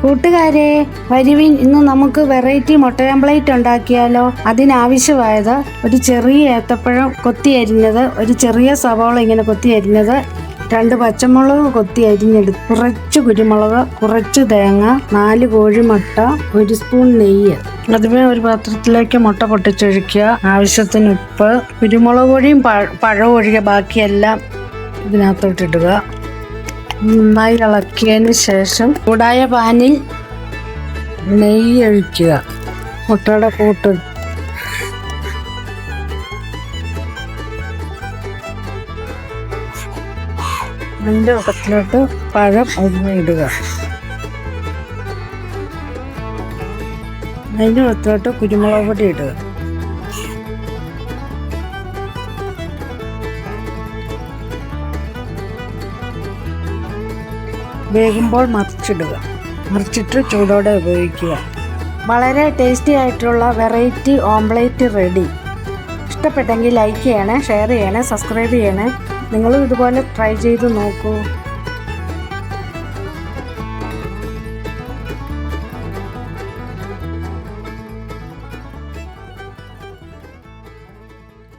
കൂട്ടുകാരെ വരുവിൻ, ഇന്ന് നമുക്ക് വെറൈറ്റി മുട്ട ഓംപ്ലേറ്റ് ഉണ്ടാക്കിയാലോ. അതിനാവശ്യമായത് ഒരു ചെറിയ ഏത്തപ്പഴം കൊത്തി അരിഞ്ഞത്, ഒരു ചെറിയ സവാള ഇങ്ങനെ കൊത്തി അരിഞ്ഞത്, 2 പച്ചമുളക് കൊത്തി അരിഞ്ഞെടുത്ത്, കുറച്ച് കുരുമുളക്, കുറച്ച് തേങ്ങ, 4 കോഴിമുട്ട, 1 സ്പൂൺ നെയ്യ്. അതുമേ ഒരു പാത്രത്തിലേക്ക് മുട്ട പൊട്ടിച്ചൊഴിക്കുക, ആവശ്യത്തിന് ഉപ്പ്, കുരുമുളക് പൊടിയും പഴവും ഒഴികെ ബാക്കിയെല്ലാം ഇതിനകത്തോട്ടിടുക. നന്നായി ഇളക്കിയതിന് ശേഷം ചൂടായ പാനിൽ നെയ്യ് ഒഴിക്കുക. മുട്ടയുടെ കൂട്ട് അതിൻ്റെ കൂട്ടത്തിലോട്ട് പഴം ഇടുക. അതിൻ്റെ കൂട്ടത്തിലോട്ട് കുരുമുളക് പൊടി ഇടുക. വേകുമ്പോൾ മറിച്ചിട്ട് ചൂടോടെ ഉപയോഗിക്കുക. വളരെ ടേസ്റ്റി ആയിട്ടുള്ള വെറൈറ്റി ഓംപ്ലേറ്റ് റെഡി. ഇഷ്ടപ്പെട്ടെങ്കിൽ ലൈക്ക് ചെയ്യണേ, ഷെയർ ചെയ്യണേ, സബ്സ്ക്രൈബ് ചെയ്യണേ. നിങ്ങളും ഇതുപോലെ ട്രൈ ചെയ്ത് നോക്കൂ.